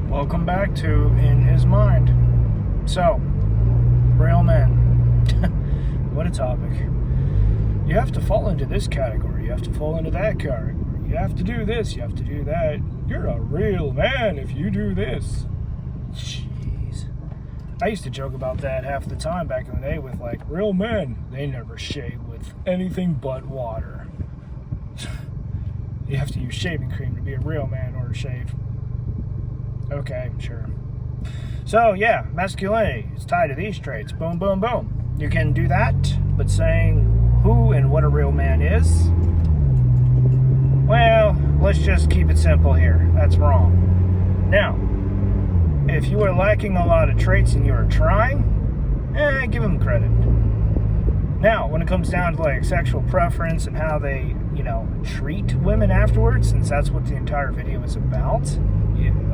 Welcome back to In His Mind. So, real men. What a topic. You have to fall into this category. You have to fall into that category. You have to do this. You have to do that. You're a real man if you do this. Jeez. I used to joke about that half the time back in the day with, like, real men. They never shave with anything but water. You have to use shaving cream to be a real man or shave. Okay, sure. So, yeah, masculinity is tied to these traits. Boom, boom, boom. You can do that, but saying who and what a real man is, well, let's just keep it simple here. That's wrong. Now, if you are lacking a lot of traits and you are trying, give them credit. Now, when it comes down to like sexual preference and how they, treat women afterwards, since that's what the entire video is about,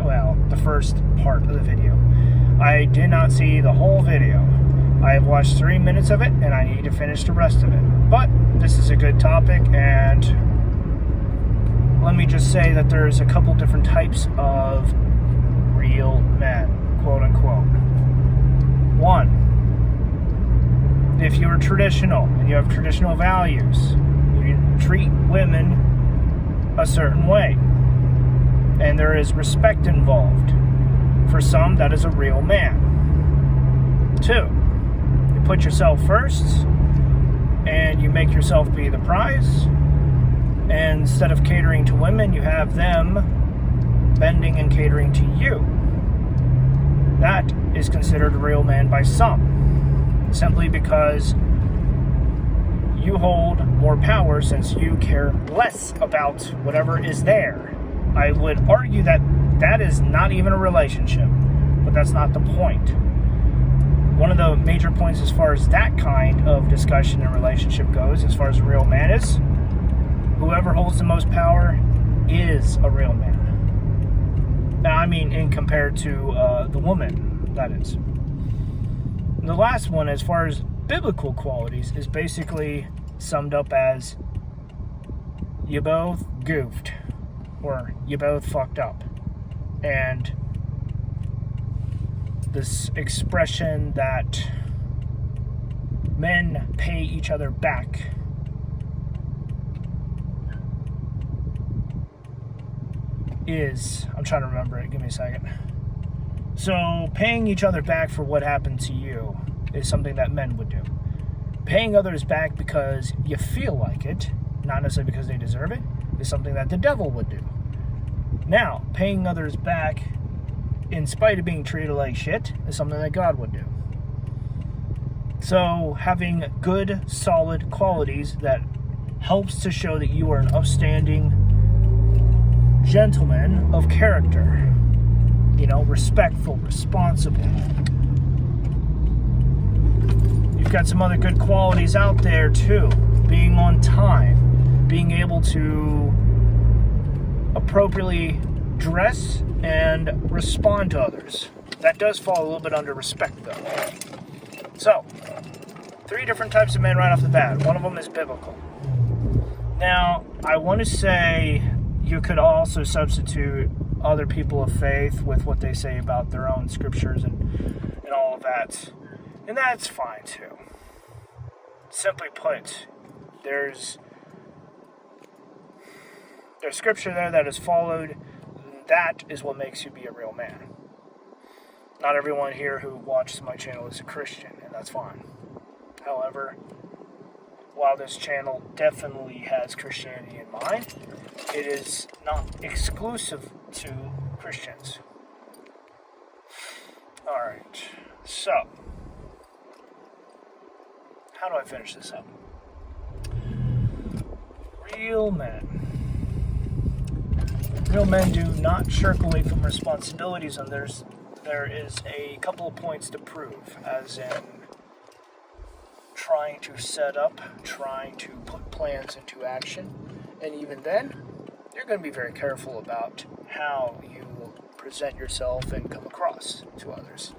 well, the first part of the video. I did not see the whole video. I have watched 3 minutes of it, and I need to finish the rest of it. But this is a good topic, and let me just say that there's a couple different types of real men, quote unquote. One, if you're traditional and you have traditional values, you treat women a certain way, and there is respect involved. For some, that is a real man. 2, you put yourself first, and you make yourself be the prize, and instead of catering to women, you have them bending and catering to you. That is considered a real man by some, simply because you hold more power since you care less about whatever is there. I would argue that that is not even a relationship, but that's not the point. One of the major points as far as that kind of discussion and relationship goes, as far as a real man is, whoever holds the most power is a real man. Now, I mean, in compared to the woman, that is. And the last one, as far as biblical qualities, is basically summed up as you both goofed, or you both fucked up. And this expression that men pay each other back is, I'm trying to remember it, give me a second. So, paying each other back for what happened to you is something that men would do. Paying others back because you feel like it, not necessarily because they deserve it, is something that the devil would do. Now, paying others back in spite of being treated like shit is something that God would do. So, having good, solid qualities that helps to show that you are an upstanding gentleman of character. Respectful, responsible. You've got some other good qualities out there too. Being on time, being able to appropriately dress and respond to others. That does fall a little bit under respect though. So, 3 different types of men right off the bat. One of them is biblical. Now, I want to say you could also substitute other people of faith with what they say about their own scriptures and all of that. And that's fine too. Simply put, there's scripture there that is followed. That is what makes you be a real man. Not everyone here who watches my channel is a Christian, and that's fine. However, while this channel definitely has Christianity in mind, it is not exclusive to Christians. Alright, so, how do I finish this up? Real men. Real men do not shirk away from responsibilities, and there is a couple of points to prove, as in trying to set up, trying to put plans into action, and even then, you're going to be very careful about how you present yourself and come across to others.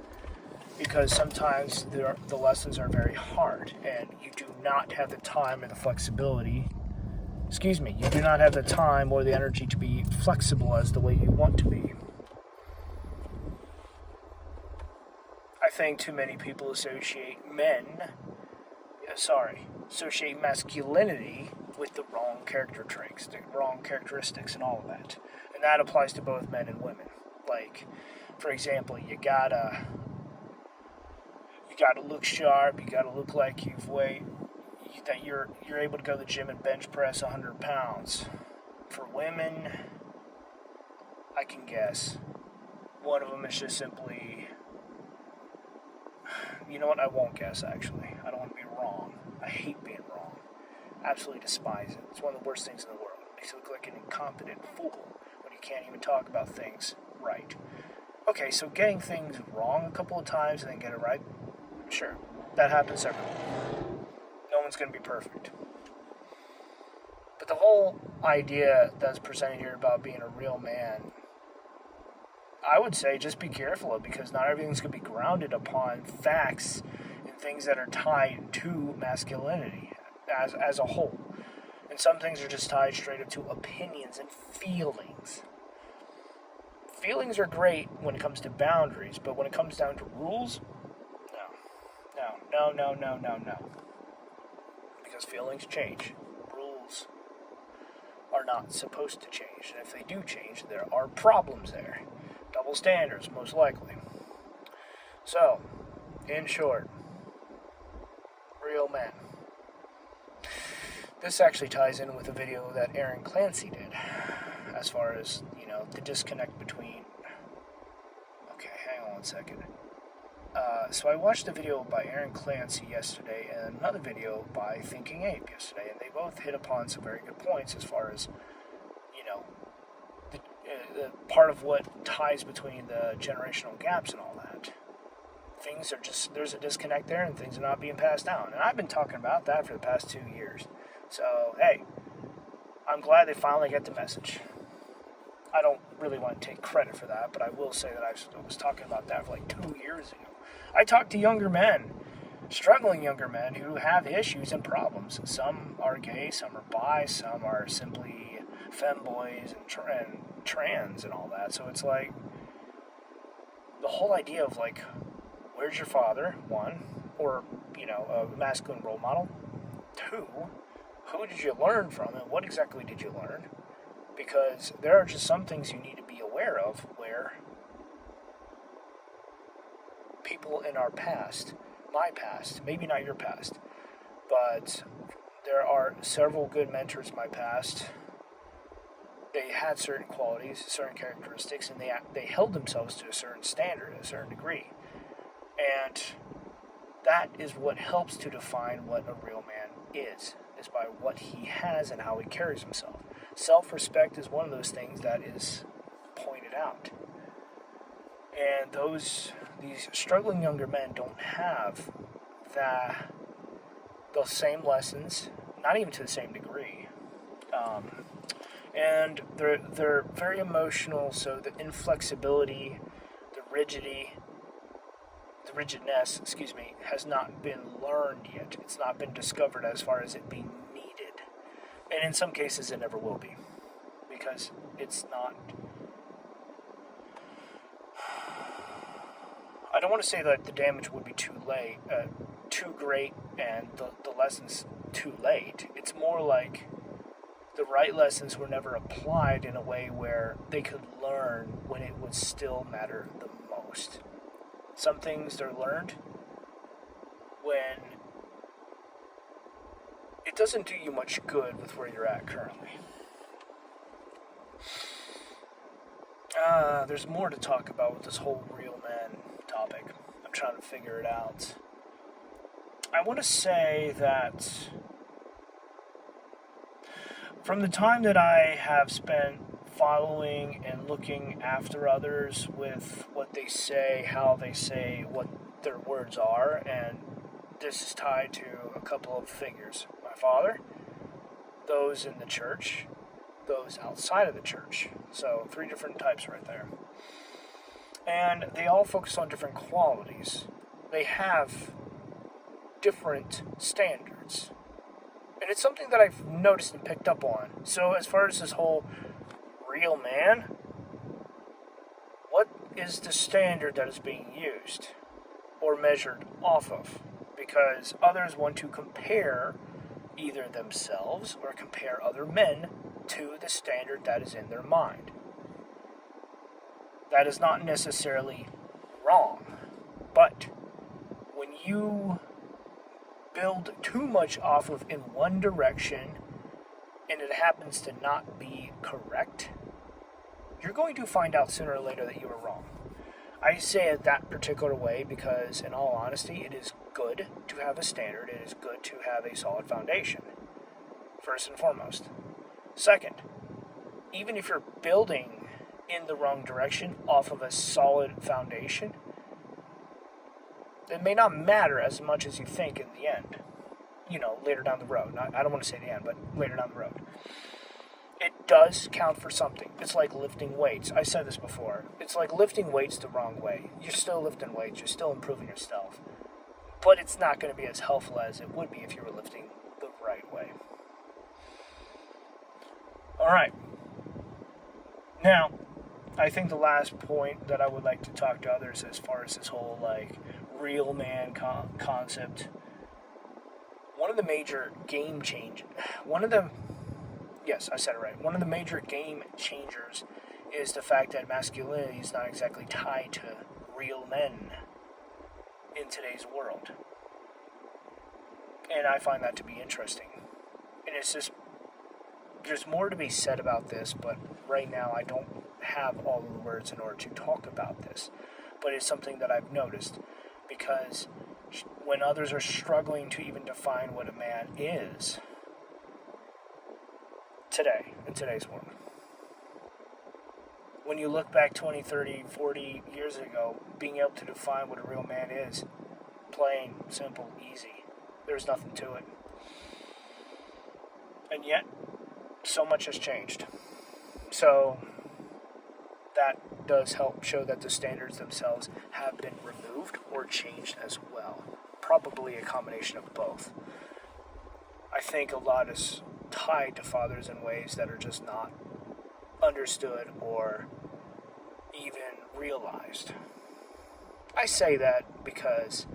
Because sometimes the lessons are very hard, and you do not have the time or the flexibility. You do not have the time or the energy to be flexible as the way you want to be. think too many people associate masculinity with the wrong character traits, the wrong characteristics, and all of that. And that applies to both men and women. Like, for example, you gotta look sharp. You gotta look like that you're able to go to the gym and bench press 100 pounds. For women, I can guess. One of them is just simply, you know what, I won't guess actually. I don't want to be wrong. I hate being wrong. Absolutely despise it. It's one of the worst things in the world. It makes you look like an incompetent fool when you can't even talk about things right. Okay, so getting things wrong a couple of times and then get it right, sure, that happens everywhere. No one's going to be perfect. But the whole idea that's presented here about being a real man, I would say just be careful of, because not everything's going to be grounded upon facts and things that are tied to masculinity as a whole. And some things are just tied straight up to opinions and feelings. Feelings are great when it comes to boundaries, but when it comes down to rules, no. Because feelings change. Rules are not supposed to change. And if they do change, there are problems there. Double standards, most likely. So, in short, real men. This actually ties in with a video that Aaron Clancy did, as far as, the disconnect between... Okay, hang on one second. So I watched a video by Aaron Clancy yesterday and another video by Thinking Ape yesterday, and they both hit upon some very good points as far as, the part of what ties between the generational gaps and all that. Things are just, there's a disconnect there and things are not being passed down. And I've been talking about that for the past 2 years. So, hey, I'm glad they finally get the message. I don't really want to take credit for that, but I will say that I was talking about that for like 2 years ago. I talk to younger men, struggling younger men who have issues and problems. Some are gay, some are bi, some are simply femboys and trans and all that. So it's like the whole idea of like, where's your father? One, or a masculine role model. Two, who did you learn from and what exactly did you learn? Because there are just some things you need to be aware of where people in our past, my past, maybe not your past, but there are several good mentors in my past. They had certain qualities, certain characteristics, and they held themselves to a certain standard, a certain degree. And that is what helps to define what a real man is by what he has and how he carries himself. Self-respect is one of those things that is pointed out. And these struggling younger men don't have those same lessons, not even to the same degree. And they're very emotional, so the inflexibility, the rigidness, has not been learned yet. It's not been discovered as far as it being needed. And in some cases it never will be. Because it's not... I don't want to say that the damage would be too great, and the lessons too late. It's more like the right lessons were never applied in a way where they could learn when it would still matter the most. Some things are learned when it doesn't do you much good with where you're at currently. There's more to talk about with this whole real man topic. I'm trying to figure it out. I want to say that from the time that I have spent following and looking after others with what they say, how they say, what their words are, and this is tied to a couple of figures. My father, those in the church, those outside of the church. So 3 different types right there. And they all focus on different qualities. They have different standards. And it's something that I've noticed and picked up on. So as far as this whole real man, what is the standard that is being used? or measured off of, because others want to compare either themselves or compare other men to the standard that is in their mind. That is not necessarily wrong, but when you build too much off of in one direction and it happens to not be correct, you're going to find out sooner or later that you were wrong. I say it that particular way because, in all honesty, it is good to have a standard. It is good to have a solid foundation, first and foremost. Second, even if you're building in the wrong direction off of a solid foundation, it may not matter as much as you think in the end. Later down the road. I don't want to say the end, but later down the road. It does count for something. It's like lifting weights. I said this before. It's like lifting weights the wrong way. You're still lifting weights. You're still improving yourself. But it's not going to be as helpful as it would be if you were lifting the right way. All right. Now, I think the last point that I would like to talk to others as far as this whole, real man concept. One of the major game changers, yes, I said it right. One of the major game changers is the fact that masculinity is not exactly tied to real men in today's world. And I find that to be interesting. And it's just, there's more to be said about this, but right now I don't have all of the words in order to talk about this. But it's something that I've noticed, because when others are struggling to even define what a man is today, in today's world, when you look back 20, 30, 40 years ago, being able to define what a real man is, plain, simple, easy, there's nothing to it. And yet, so much has changed. So that does help show that the standards themselves have been removed or changed as well. Probably a combination of both. I think a lot is tied to fathers in ways that are just not understood or even realized. I say that because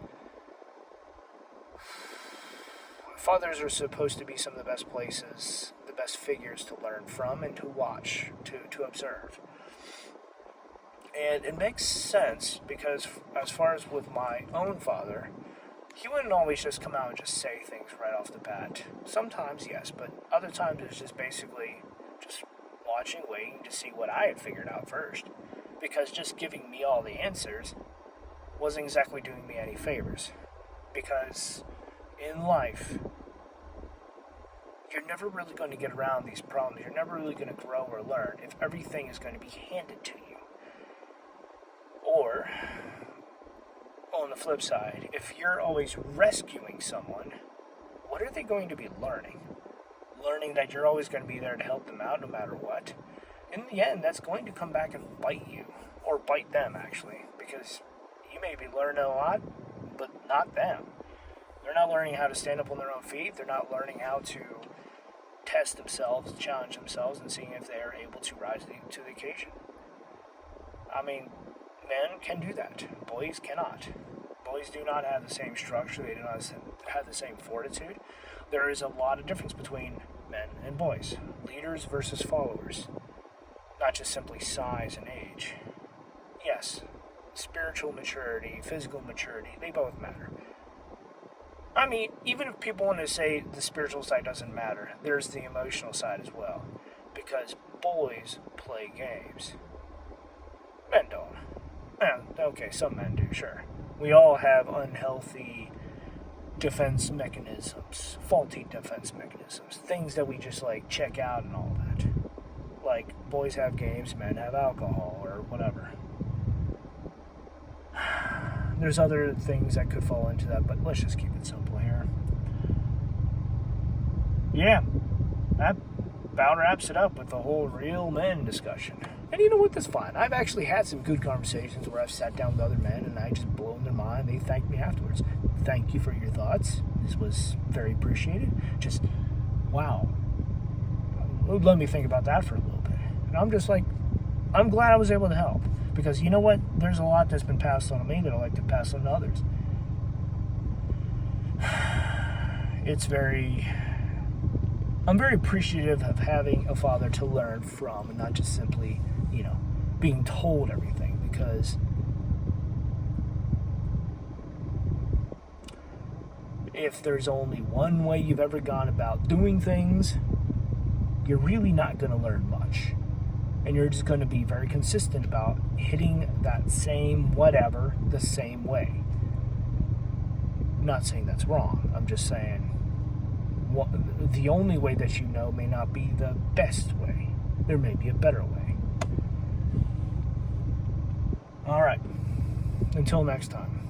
fathers are supposed to be some of the best places, the best figures to learn from and to watch, to observe. And it makes sense because as far as with my own father, he wouldn't always just come out and just say things right off the bat. Sometimes, yes, but other times it's just basically just watching, waiting to see what I had figured out first. Because just giving me all the answers wasn't exactly doing me any favors. Because in life, you're never really going to get around these problems. You're never really going to grow or learn if everything is going to be handed to you. Or, on the flip side, if you're always rescuing someone, what are they going to be learning? Learning that you're always going to be there to help them out no matter what. In the end, that's going to come back and bite you. Or bite them, actually. Because you may be learning a lot, but not them. They're not learning how to stand up on their own feet. They're not learning how to test themselves, challenge themselves, and seeing if they are able to rise to the occasion. I mean, men can do that. Boys cannot. Boys do not have the same structure. They do not have the same fortitude. There is a lot of difference between men and boys. Leaders versus followers. Not just simply size and age. Yes, spiritual maturity, physical maturity, they both matter. I mean, even if people want to say the spiritual side doesn't matter, there's the emotional side as well. Because boys play games. Men don't. Okay, some men do, sure. We all have unhealthy defense mechanisms, faulty defense mechanisms, things that we just check out and all that. Like, boys have games, men have alcohol, or whatever. There's other things that could fall into that, but let's just keep it simple here. Yeah, that about wraps it up with the whole real men discussion. And you know what, that's fine. I've actually had some good conversations where I've sat down with other men and I just blown their mind. They thanked me afterwards. Thank you for your thoughts. This was very appreciated. Just, wow. Let me think about that for a little bit. And I'm just I'm glad I was able to help. Because you know what? There's a lot that's been passed on to me that I like to pass on to others. I'm very appreciative of having a father to learn from and not just simply, being told everything, because if there's only one way you've ever gone about doing things, you're really not going to learn much. And you're just going to be very consistent about hitting that same whatever the same way. I'm not saying that's wrong. I'm just saying the only way that you know may not be the best way. There may be a better way. All right. Until next time.